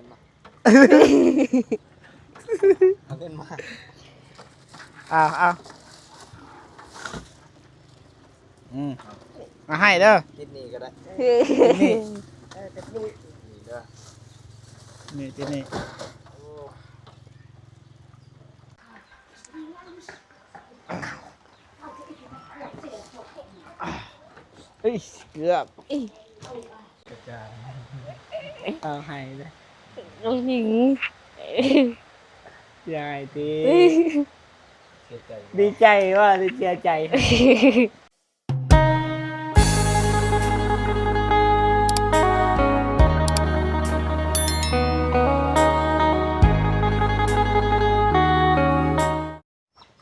เงินมาเอาเงินมาเอามาให้เด้อติดนี่ก็ได้นี่นี่เด้อนี่ที่นี่เฮ้ยเกือบเอาให้เลยน้องหญิงยายดีดีใจว่าดีเสียใจ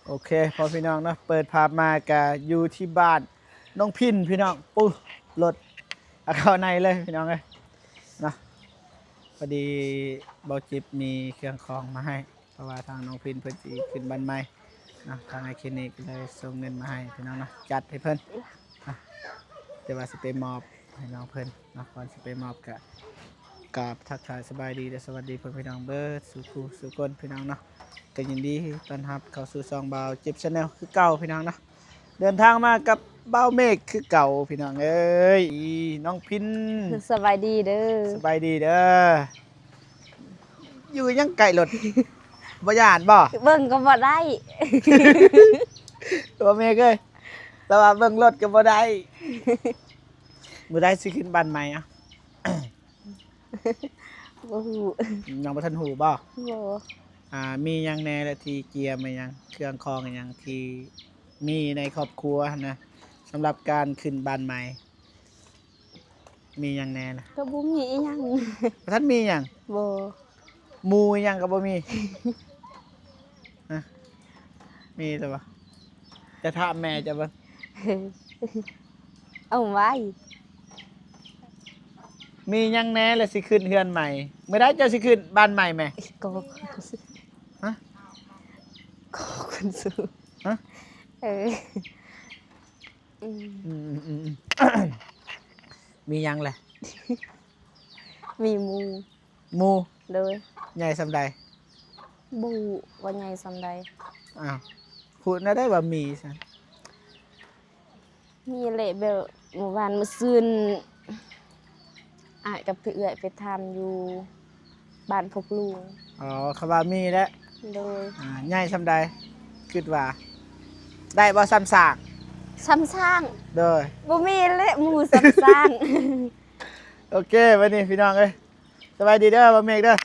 โอเคพอพี่น้องเนาะเปิดภาพมากะอยู่ที่บ้านน้องพินพี่น้องปุ๊รถเอาเข้าในเลยพี่น้องเลยเนาะพอดีเบาจิบมีเครื่องของมาให้เพราะว่าทางน้องพินเพิ่นสิขึ้นบ้านใหม่นะทางไอคลินิกเลยส่งเงินมาให้พี่น้องเนาะจัดให้เพิ่นนะแต่ว่าสิไปมอบให้น้องเพิ่นนะก่อนสิไปมอบกราบทักทายสบายดีและสวัสดีเพื่อนพี่น้องเบิร์ดสู่คู่สู่คนพี่น้องเนาะก็ยินดีต้อนรับเข้าสู่ซองเบาจิบชาแนลคือเก่าพี่น้องเนาะเดินทางมากับเบาเมฆคือเก่าพี่น้องเอ้ยน้องพินสบายดีเด้อสบายดีเด้ออยู่ยังไก่รถบ่ย่านบ่เบิ่งก็บ่ได้ตัวเมฆเอ้ยแต่ว่าเบิ่งรถก็บ่ได้มื้อใดสิขึ้นบ้านใหม่อ่ะบ่ฮู้ยังบ่ทันฮู้บ่บ่มีหยังแน่และที่เกียร์มาหยังเครื่องคองหยังที่มีในครอบครัวนะสำหรับการขึ้นบ้านใหม่มีหยังแน่นะก็บ่มีอีหยังท่านมีหยังบ่หมู่หยังก็บ่มีนะมีแต่ว่าจะถามแม่จะบ่เอาไว้มีหยังแน่แล้วสิขึ้นเฮือนใหม่ไม่ได้จะสิขึ้นบ้านใหม่แม่ก็ฮะก็คุณสู้ฮะมีหยังแหละมีหมู่เลยใหญ่ซำใดบ่ว่าใหญ่ซำใดอ้าวพูดน่าได้ว่ามีซั่นมีแหละแบบเมื่อวานมื้อซืนกับพี่เอื้อยไปทำอยู่บ้านพกลุงอ๋อคำว่ามีแล้วโดยใหญ่ซำใดคิดว่าได้บ่ซ้ำซากซ้ำสร้างโดยบ่มีเลยหมู่ซ้ำสร้างโอเควันนี้พี่น้องเอ้ยสบายดีเด้อบ่เมฆเด้อ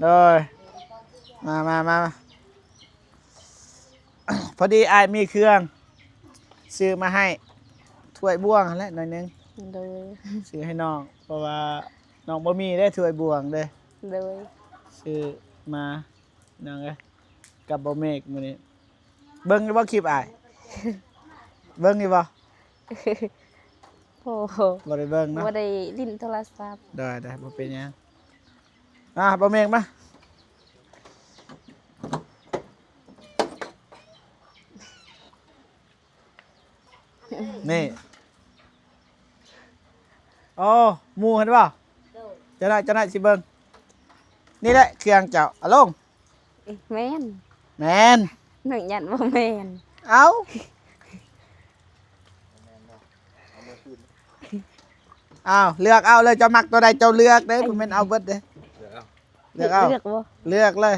โดยมาพอดีอ้ายมีเครื่องซื้อมาให้ถ้วยบ่วงนั่นแหละหน่อยนึงโดยซื้อให้น้องเพราะว่าน้องบ่มีได้ถ้วยบ่วงเด้โดยซื้อมาน้องเอ้ยกับบ่เมฆมื้อนี้เบิ่งอยู่บ่คลิปอ้ายเบิ่งอยู่บ่โอ้โหบ่ได้เบิ่งเนาะบ่ได้ลิ้นโทรศัพท์ได้บ่เป็นหยังบ่เมฆมานี่อ๋อหมู่เห็นบ่จะได้สิเบิ่งนี่แหละเครื่องเจ้าเอาลงแม่นหนึ่งยันบ่แม่นเอาเลือกเอาเลยเจ้ามักตัวใดเจ้าเลือกเด้ผมเป็นเอาเบิดเด้เลือกเอาเลือกเลย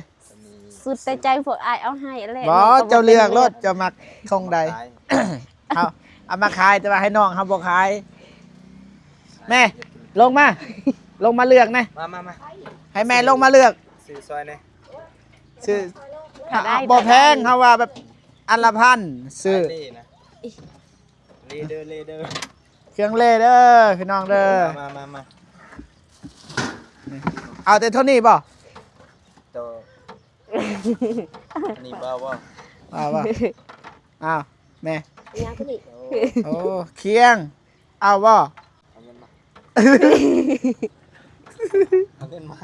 สุดแต่ใจพวกอายเอาให้แหละบ่เจ้าเลือกรถเจ้ามักคงใดเอามาขายแต่ว่าให้น้องครับบ่ขายแม่ลงมาเลือกนะมาให้แม่ลงมาเลือกซื้อซอยนี่ซื้อบ่แพงเฮาว่าแบบอันละพันซื้อเลเดอร์เครื่องเลเด้อพี่น้องเด้อมาเอาแต่เท่านี้บ่โตอันนี้บ่อ้าวแม่ยังก็ดิโอ้เคียงเอาบ่เอาเงินมาเอาเงินมา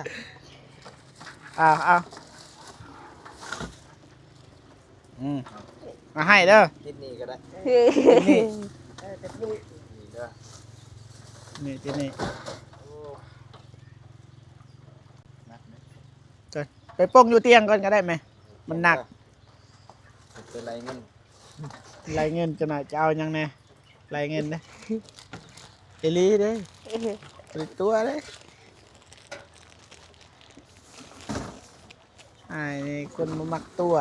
เอามาให้เด้อติดนี่ก็ได้นี่นี่เด้อนี่ที่นี่ ไปโป้งอยู่เตียงก่อนก็ได้ไหมมันหนัก เป็นไรเงิน รายเงินจะหน่อยจะเอายังไงรายเงินนะเอลีเด้ผลิตตัวเด้ไอ้นี่คนมามักตัว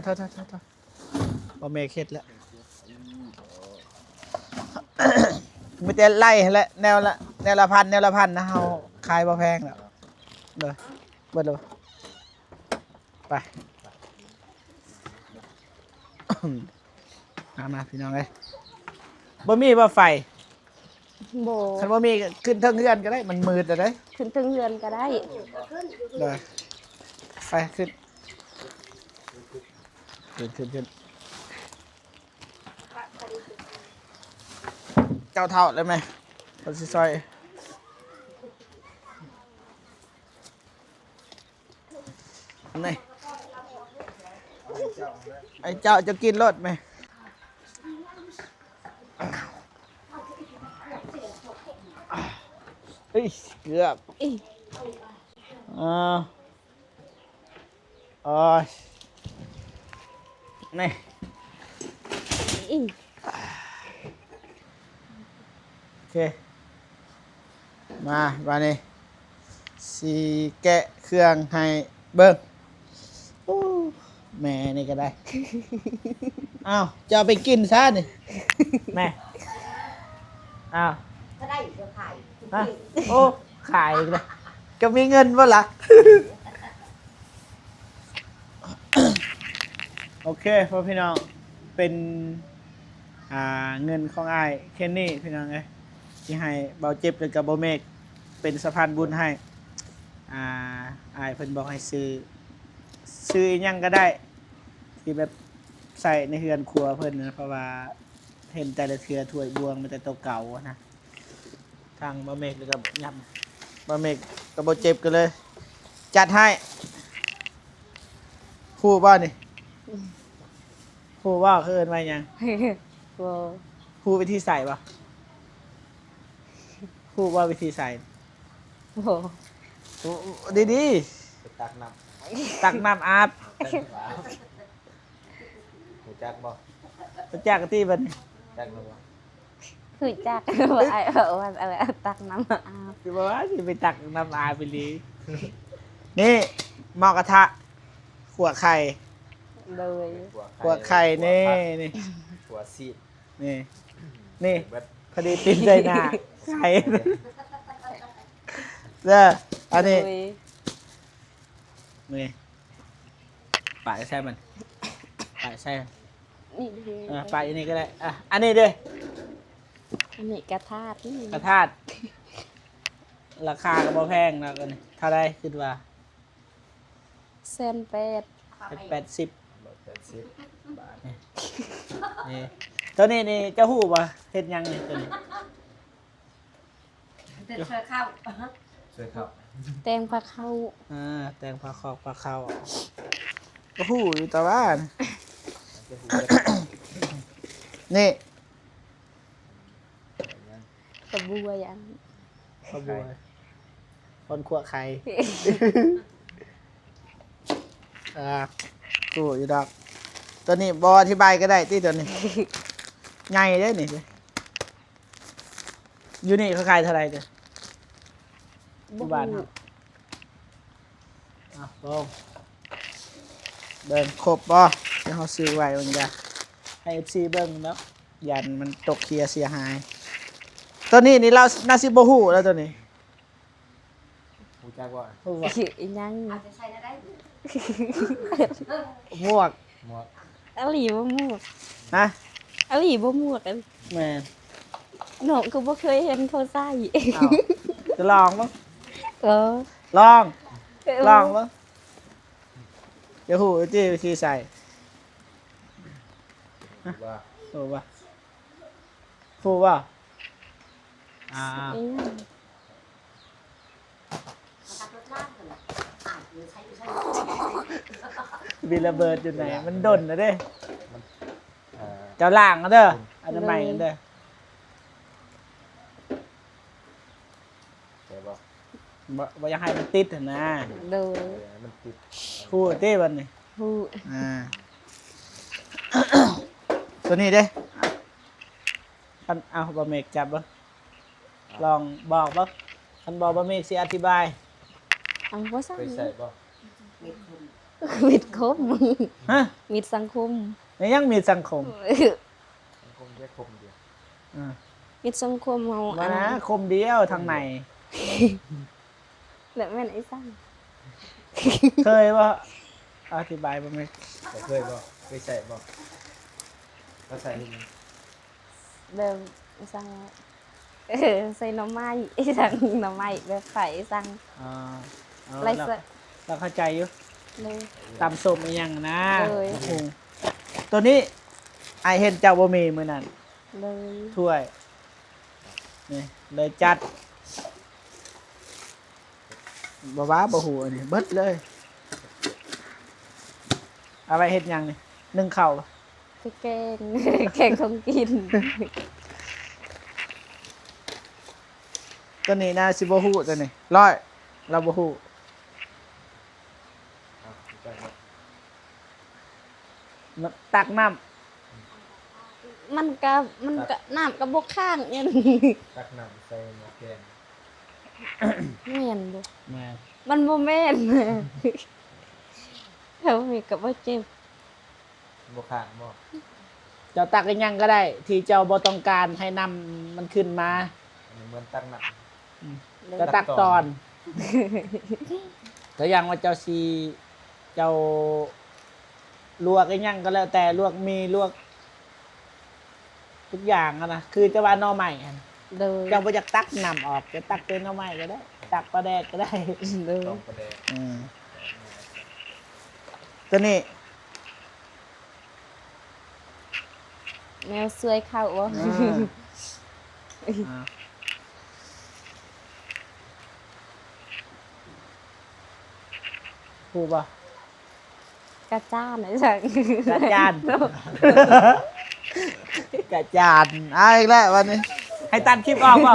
โทษบอเมเคสแล้วไม่แต่ไล่แหละแนวละพันนะเฮาขายบ่แพงแล้วเลยเบิดเลยไป มาพี่น้องเลยบ่มีบ่ไฟ โบ คันบ่มีก็ขึ้นเทิงเฮือนก็ได้มันมืดแต่ได้ ขึ้นถึงเรือนก็ได้ เลยไปขึ้นเจ้าเท่าเลยไหมคนสิซอยนี่ไอ้เจ้าจะกินรถไหมเฮ้ยเกือบ อี อ๋อนี่ อี โอเคมาบานี้สีแกะเครื่องให้เบิ้งโอ้แม่นี่ก็ได้ อ้าวจะเอาไปกินซะนี่แม่อ้าว ก็ได้เดี๋ยวขาย ฮะโอ้ขายอีกเลยจะมีเงินบ่ล่ะ โอเคพ่อพี่น้องเป็นเงินของอ้ายเคนนี่พี่น้องเอ้ยที่ให้เบาเจ็บแล้วกับเบาเมกเป็นสะพานบุญให้อ้ายเพิ่นบอกให้ซื้ออิหยังก็ได้ ที่แบบใส่ในเฮือนครัวเพิ่นนะเพราะว่าเห็นแต่ละเทือถ้วยบวงมันแต่ตัวเก่านะทางเบาเมกแล้วก็ยำเบาเมกกับเบาเจ็บกันเลย จัดให้ผู้บ้านนี่ผู้ว่าเขาเอินมายัง โบ ผู้วิธีใส่ปะผู้ว่าวิธีใส่ โบ ดี ไปตักน้ ๆตักน้ำอาบ ำตักฝาหูจักบ่ ไปแจกกะตี้บัดน จักหรือบ่ คือจักว่าไอ้ว่าอะไรตักน้ำมาอาบ คือว่าสิไปตักน้ำอาบไปเลยนี่หม้อกระทะขัวไข่ เลย ขัวไข่นี่นี่ หัวซีด นี่นี่ เบิด พอดีปิ้นใส่หน้าไข่เด้ออันนี้ เลย นี่ปาดใส่มันปาดใส่มัน นี่ดี ปาดอันนี้ก็ได้อ่ะอันนี้เด้อ อันนี้กระทาดนี่ กระทาดราคาก็บ่แพงนะกันเท่าไรคิดว่า เส้นเป็ด 80 180 บาท นี่ตัวนี้นี่เจ้าหู้ป่ะเฮ็ดหยังนี่ตัวนี้ เดี๋ยวเธอเข้า ช่วยครับ แตงปลาเข้า แตงปลาคอกปลาเข้าก็หู้อยู่แต่ว่านะ จะหูจัก นี่ กระบัวยัน ขบวยคนขัวไข่กูอยู่ดอกตัวนี้บออธิบายก็ได้ที่ตัวนี้ ใหญ่ได้นี่อยู่นี่เขาขายเท่าไหร่จ้ะ ที่บ้านครับ ลงเดินครบบ่เดี๋ยวเขาซื้อไว้มันจะให้ FC เบิ่งเนาะยันมันตกเคลียร์เสียหาย ตัวนี้นี่เราน่าสิบ่ฮู้แล้วตัวนี้ หูจักบ่ ฮู้ว่า อีหยัง อาจจะใช้ได้ หมวก หมวก อลีบ่หมวก นะ อลีบ่หมวกอัน แม่น หนูก็บ่เคยเห็นเขาใส่ อ้าวจะลองมั้ง เออ ลองมั้งเดี๋ยวฮู้จี้วิธีใส่ ว่า ฮู้ป่ะฮู้ป่ะอ่า อีหยัง ขับรถลากกันอ่านหรือใช้ มีระเบิดอยู่ไหนมันดนนะเด้ เอ่อ เจ้าล่างกันเด้ออันนั้นใหม่กันเด้อ แต่บ่ แ บ่อยากให้มันติดหั่นนะ โดย มันติด ฮู้ติบัดนี้ ฮู้ อ่า ตัวนี้เด้คันเอาบ่เมกจับบ่ลองบอกบ่คันบอกบ่เมกสิอธิบาย อังบ่ซัง ไปใส่บ่ มิดคม ฮะ มิดสังคม นี่ยังมีสังคม มันคงแยกคมเดียว อ่า มิดสังคมเฮา มานะคมเดียวทางใน แล้วแม่นไอ้ซัง เคยบ่อธิบายบ่เมก แต่เคยบ่ไปใส่บ่ก็ใส่ให้มัน แบบไอ้ซังใส่หน่อไม้ไอ้ซังหน่อไม้แบบไข่ไอ้ซัง อ่าเอา ไร แล้ว เสะ เราเข้าใจอยู่ เลย ตำส้มอีหยังนะ เลย โอ้โหตัวนี้ไอเห็นเจ้าบ่มีมื้อนั้น เลย ถ้วยนี่เลยจัดบ่ว้าบ่หูอันนี้เบิดเลยเอาไว้เฮ็ดหยังนี่นึ่งข้าว คือแกง แกงของกิน ตัวนี้น่าสิบ่ฮู้ตัวนี้ร้อยเราบ่ฮู้ เอาใส่บ่ ตักน้ำ มันก็น้ำก็บ่ข้างเนี่ย ตักน้ำใส่หม้อแกง แม่นบ่ แม่น มันบ่แม่น เขามีก็บ่เจ็บ บ่ข้างบ่ เจ้าตักอีหยังก็ได้ ที่เจ้าบ่ต้องการให้น้ำมันขึ้นมา อันนี้เหมือนตักน้ำ จะตักตอน ก็อย่างว่าเจ้าซีเจ้าลวกไอ้หยังก็แล้วแต่ลวกมีลวก ทุกอย่างอะนะคือจะว่าหน่อใหม่อะ เลย เจ้าบ่อยากตักน้ำออกจะตักเป็นหน่อใหม่ก็ได้ ตักปลาแดกก็ได้ เลย ต้องประแดก ตัวนี้ แมวสวยเข้าบ่ อ่าพูดป่ะ กระจ้านไอ้จัง กระจาน กระจานเอาอีกแล้ววันนี้ ให้ตัดคลิปออกป่ะ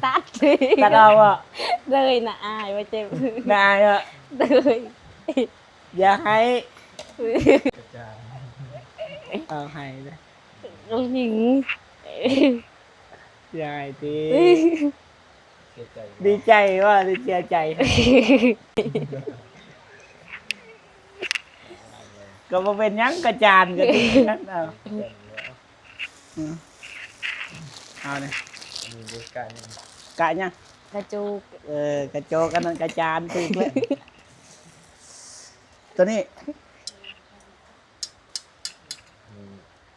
ตัดเลย ตัดออกป่ะ เลยนะอายว่าเจ็บ ได้อะ เลย อย่าให้ กระจาย เอาให้เลย ลูกหญิง อย่าให้ดี เสียใจ ดีใจว่าดีเสียใจ ก็มาเป็นหยังกระจานก็ดีนั้นเอา แกงแล้ว เอาเนี่ย มีด้วยกัน กะยัง กระจุก กระโจกอันนั้นกระจานถูกแล้วตัวนี้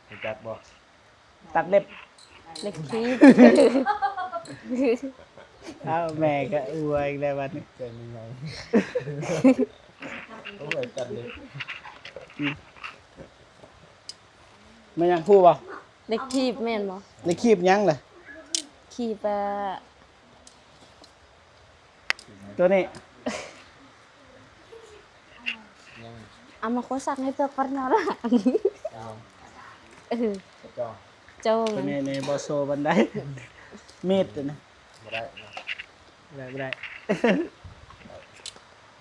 มีจักบ่ ตัดเล็บ เล็กคีบ เอาแม่ก็อวยอีกแล้ววันนี้ เกินยังไงต้องเลยตัดเลย มันยังพูดป่ะ เล็กคีบแม่นบ่ ในคลิปยังเลย คีบ ตัวนี้ ยัง เอามาโคสักให้เพื่อก่อนนอนละ ยัง เออก ระจอง โจง ตัวนี้ในบอโซบันไดมีดตัวนี้ บ่ได้นะ ไม่ได้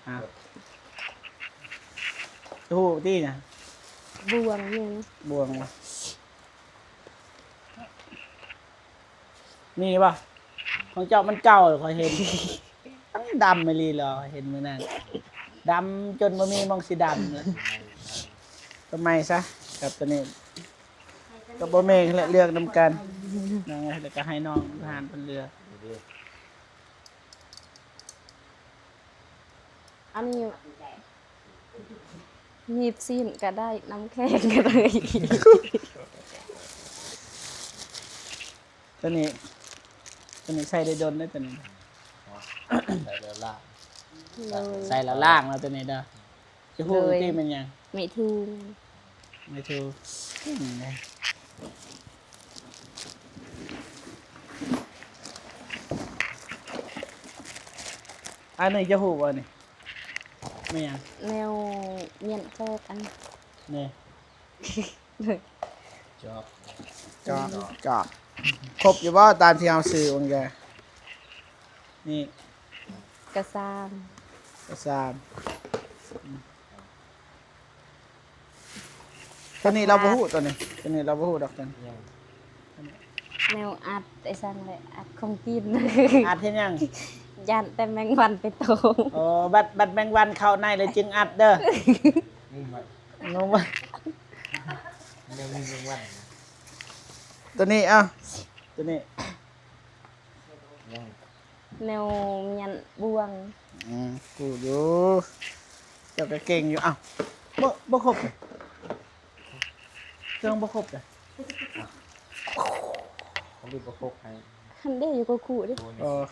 อ่ะทูที่นะ บวงนี่นะ บวงมานี่ป่ะของเจ้ามันเก่าเหรอคอยเห็น ตั้งดำไม่รีหรอเห็นมือนั่นดำจนบ่มีมองสีดำเลยทำไมซะกับตัวนี้กับบ่เมงและเลือกนำกันนั่นไงแล้วก็ให้น้องทหารเป็นเรือ ดี อันนี้หยิบซีนก็ได้น้ำแข็งก็ได้ ตัวนี้ใส่ได้โดนได้ตัวนี้ ใส่แล้วล่าง เลย ใส่แล้วล่างแล้วตัวนี้เด้อจะพูด เลย ที่มันยัง ไม่ถูก ไม่ถูกอันนี้จะหูบ่นี่ไม่ยัง แนวเมียนโจกัน นี่ เลย จอบ จอบครบอยู่บ่ตามที่เอาซื้อวังแกนี่ กระซาม กระซามตัวนี้เราบ่ฮู้ตัวนี้เราบ่ฮู้ดอกตัวนี้ ยัง แนวอัดไอ้สั่งเลยอัดของกิน อัดเฮ็ดหยัง ยันแต่แมงวันไปโตง โอ้บัดแมงวันเข้าในเลยจึงอัดเด้อ มึงมาง งบ่ ยังมีมึงวัน ตัวนี้เอ้าตัวนี้ ยัง แนวเมียนบวง กูอยู่เจ้าก็เก่งอยู่เอ้าบ่ครบเลยเครื่องบ่ครบเลย เขาดูประคบให้ คันเด้อยู่กับขู่ดิ ตัว เอ นี้ อ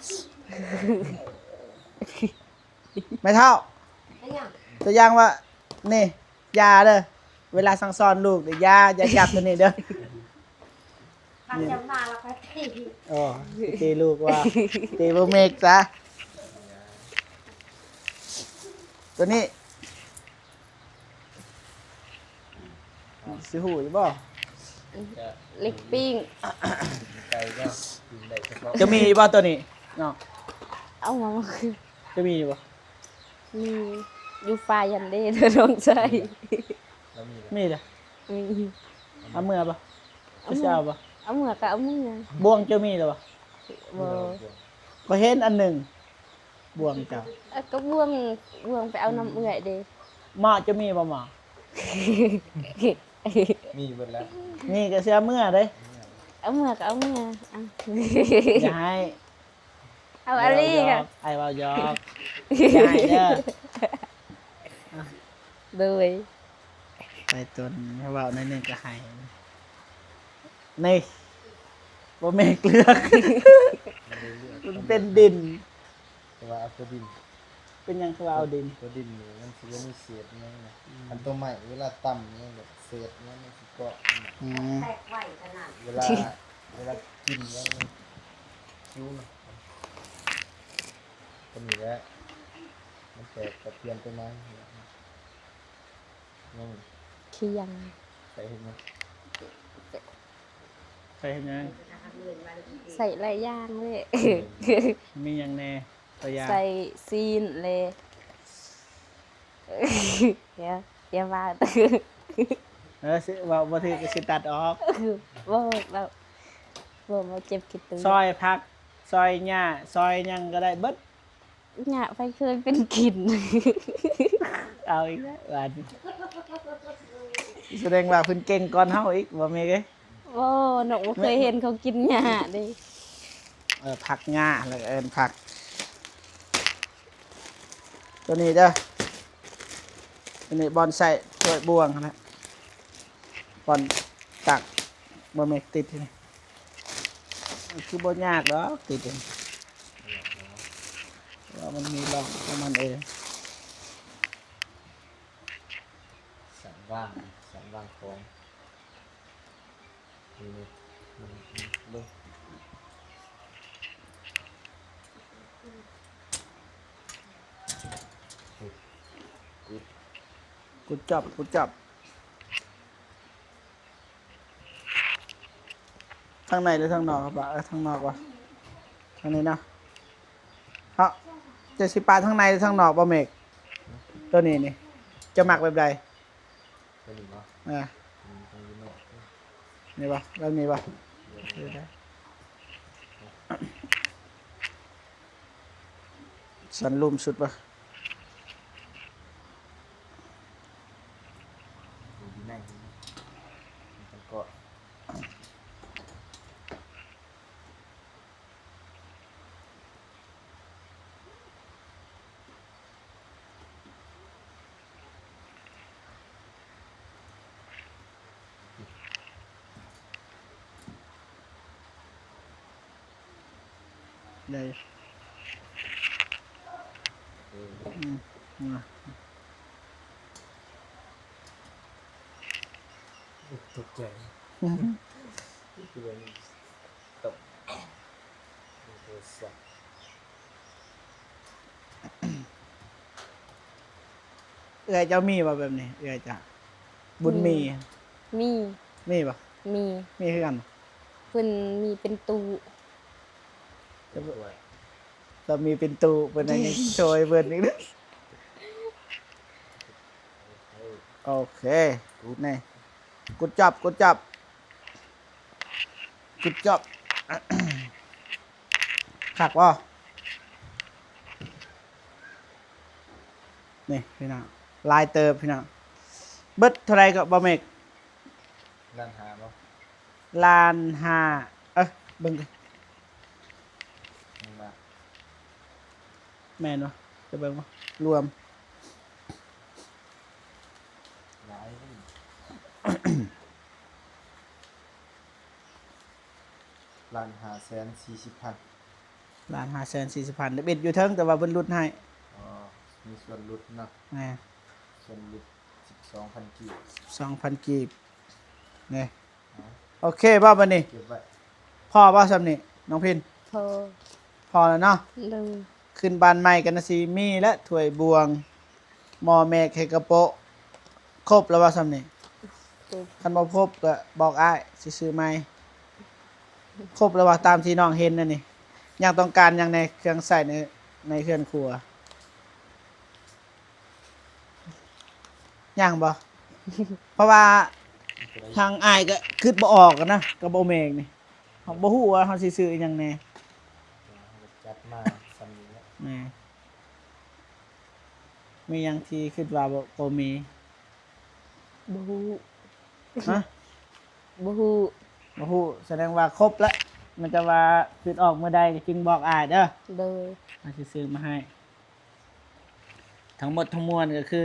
ไม่เท่า ได้ยัง ตัวอย่างว่านี่ยาเด้อเวลาสั่งสอนลูกเด้อยาอย่าจับตัวนี้เด้อ ฟังจะมาแล้วก็ตี อ๋อตีลูกว่าตีบ่เมกซะตัวนี้สิหูอยู่บ่ จะ เล็กปิ้ง ไก่ก็กินได้เฉพาะ จะมีบ่ตัวนี้เนาะ เอามาคือ จะมีบ่ มีอยู่ฟ้ายันเด้เธอต้องใช้ แล้วมี มีเด้อ มี เอาเมื่อบ่จะสิเอาบ่ เอาเมือกับเอามือ บ่วงจะมีเด้อบ่ บ่ ก็เห็นอันหนึ่งบ่วงเจ้า เอาก็บวงไปเอาน้ำเอื่อยเด้ หม้อจะมีบ่หม้อ มีหมดแล้ว นี่ก็เสียเมื่อเด้ เอาเมือกับเอามือเอา อย่าให้ เอาอะไร กั กัน ไอ้เว้ายอกอย่าให้เด้อ โดย ไปตนให้เว้าในอยหนึงก็ให้นี่บ่แม่นเกลือก มันเป็นดิน แต่ว่าเอาตัวดิน เป็นหยังคือว่าเอาดิน ตัวดินนี่มันสิมีเศษนั่นนะอันตัวใหม่เวลาต่ำเนี่ยแบบเศษเนี่ยมันสิเกาะ อืม แตกไหวขนาด เวลากินแล้วมันคิ้วนะก็มีแล้วมันแตกกับเทียนต้นไม้ยัง เคียง ใส่เห็นไหม ใส่เฮ็ดหยัง ใส่หลายอย่างเลย มีหยังแน่ตัวอย่าง ใส่ซีนเลยอย่าว่า สิเว้าบ่ถือก็สิตัดออก บ่เราบ่มาเจ็บคิดตึง ซอยผักซอยหญ้าซอยหยังก็ได้เบิด หยาไปเคยเป็นกลิ่น เอาอีกแล้วบาดนี้แสดงว่าเพิ่นเก่งก่อนเฮาอีกบ่แม่เอ้ย บ่หนูบ่เคยเห็นเขากินหญ้าเด้ ผักหญ้าแล้วก็เอิ้นผัก ตัวนี้เด้อตัวนี้บอนใส่ถ้วยบวงนะบอนตักบ่แม่นติดที่นี่คือบ่ยากดอกติดนี่ว่ามันมีร่องของมันเอง สันว่างของนี่เบิ่ง กูจับทางในหรือทางนอกครับปะทางนอกวะทางนี้นะเฮาจะสิปาทางในหรือทางนอกบ่เมกตัวนี้นี่จะหมักแบบใด ตัวนี้เนาะ อ่า ตรงนี้เนาะ นี่ปะแบบนี้ปะสันลุมสุดปะ อยู่ในมันก็ ได้อ่า ตกใจคือมันตกโทรศัพท์ เอื้อยเจ้ามีป่ะแบบนี้เอื้อยจ้ะบุญมี มี มีป่ะ มี มีคือกัน เพิ่นมีเป็นตู้ จะ ด้วย เรามีเป็นตูเพิ่นยังโชยเพิ่นอีกเด้อโอเคนี่กุดจับขักว่านี่พี่น้องลายเติบพี่น้องเบิดเท่าไรก็บ่เมก ร้านหาบ่ ลานห้าเบิ่งดิ นี่มา แม่นบ่จะเบิ่งบ่รวม หลายนี่ร้าน540,000 ล้าน540,000ได้เบ็ดอยู่เทิงแต่ว่าเพิ่นลดให้ อ๋อมีส่วนลดเนาะ แหม่ ส่วนลด12,000กีบ 2,000กีบนี่โอเคบ่บัดนี้ เก็บไว้ พอบ่ซำนี้น้องพิน พอ พอแล้วเนาะ เลย ขึ้นบ้านใหม่กันนะสิมีและถ้วยบวงหม้อแม่เฮกระโปะครบแล้วว่าซำนี้ จบ คันบ่ครบก็บอกอ้ายสิซื้อใหม่ครบแล้วว่าตามที่น้องเห็นนั่นนี่ยังต้องการหยังในเครื่องใช้ในเครื่องครัวยังบ่ เพราะว่าทางอ้ายก็คิดบ่ออกกันนะกับบ่แม่งนี่เฮาบ่ฮู้ว่าเฮาสิซื้ออิหยังแหน่ จัดมาซ้ำนี้แหละ แหม่มีหยังที่คิดว่าบ่มี บ่ฮู้ ฮะ บ่ฮู้ บ่ฮู้แสดงว่าครบแล้วมันจะว่าคิดออกเมื่อใดก็จึงบอกอ้ายเด้อ เลย อาสิซื้อมาให้ ทั้งหมดทั้งมวลก็คือ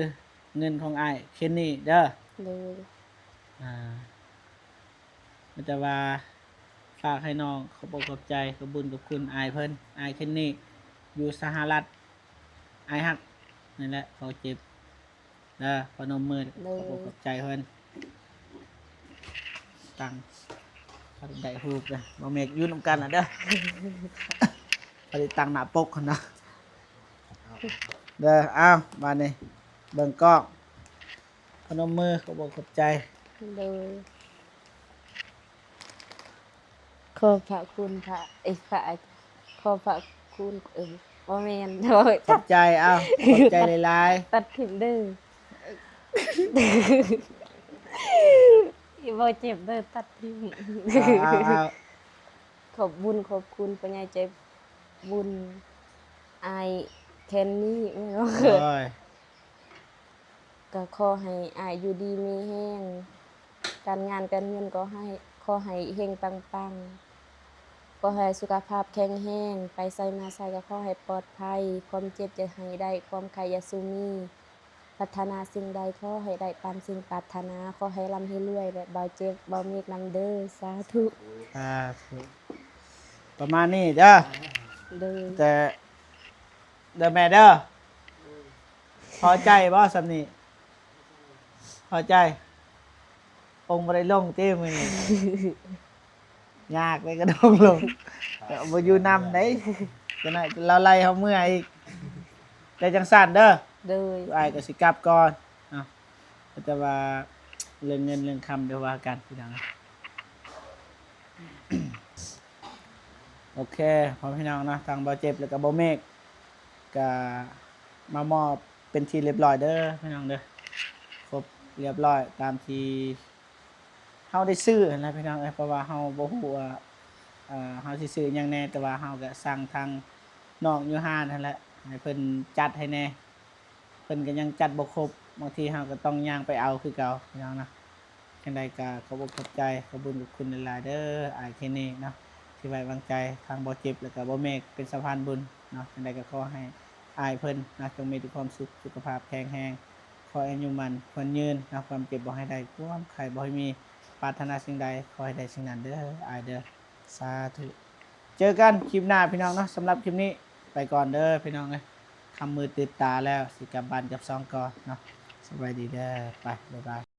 เงินของอ้ายเคนนี่เด้อ เลย มันจะว่าฝากให้น้องขอบอกขอบใจขอบบุญกับคุณอ้ายเพิ่นอ้ายเคนนี่อยู่สหรัฐอ้ายฮักนั่นแหละเขาเจ็บเด้อพนมมือขอบอกขอบใจเพิ่นตังเขาได้ฮูบเลยบ่แม่กอยู่นำกันน่ะเด้อ เขาได้ตังหน้าปกหั่นนะเด้ออ้าวมานี่เบิ่งกล้องพนมมือขอบอกขอบใจ เลยขอบพระคุณพระขอบพระคุณบ่แม่น โดย ขอบใจอ้าวขอบใจหลาย ตัดถิ่มเด้อ อีบ่เจ็บเด้อตัดถิ่ม ๆอ้าว ขอบบุญขอบคุณปัญญาใจบุญอายแคนนี่ไม่รู้ โอ้ย ก็ขอให้อายอยู่ดีมีแห้งการงานการเงินก็ให้ขอให้เฮงปังๆก็ให้สุขภาพแข็งแรงไปไสมาไสก็ขอให้ปลอดภัยความเจ็บจะให้ได้ความใครอย่าสุมีปรารถนาสิ่งใดขอให้ได้ตามสิ่งปรารถนาขอให้ร่ำให้รวยและเบาเจ็บเบามีกนำเด้อสาธุ ถูกประมาณนี้เด้อ เด้อ แต่เด้อแม่เด้อพอใจบ่สำนี้พอใจองค์บ่ได้ลงเต้มื้อนี้ ยากเลยก็ต้องลงก็บ่อยู่นำได้จังได๋เราไล่เฮาเมื่ออีกแต่จังซั่นเด้อ เด้อ อ้ายก็สิกลับก่อนก็จะว่าเรื่องเงินเรื่องคำเดี๋ยวว่ากันพี่น้องนะ โอเคพอพี่น้องเนาะทางบ่เจ็บแล้วก็บ่เมฆก็มามอบเป็นที่เรียบร้อยเด้อพี่น้องเด้อครบเรียบร้อยตามที่เฮาได้ซื้อนะพี่น้องเพราะว่าเฮาบ่ฮู้ว่าเฮาสิซื้อหยังแน่แต่ว่าเฮาก็สั่งทางน้องอยู่ห้านนั่นแหละให้เพิ่นจัดให้แน่เพิ่นก็ยังจัดบ่ครบบางทีเฮาก็ต้องย่างไปเอาคือเก่าพี่น้องนะจังใดก็ขอบอกขอบใจขอบคุญกับคุณหลายๆเด้ออ้ายแค่นี้เนาะ ที่ไว้วางใจทางบ่เจ็บแล้วก็บ่เมฆเป็นสะพานบุญเนาะจังไดก็ขอให้อายเพิ่นนะจงมีแต่ความสุขสุขภาพแข็งแรงขอให้อายุมันคนยืนนะความเจ็บบ่ให้ได้ความไข้บ่ให้มีปรารถนาสิ่งใดขอให้ได้สิ่งนั้นเด้ออายเด้อสาธุเจอกันคลิปหน้าพี่น้องเนาะสำหรับคลิปนี้ไปก่อนเด้อพี่น้องเอ้ยคำมือติดตาแล้วสิกลับบ้านกับซองก่อนเนาะสบายดีเด้อไปบ๊ายบาย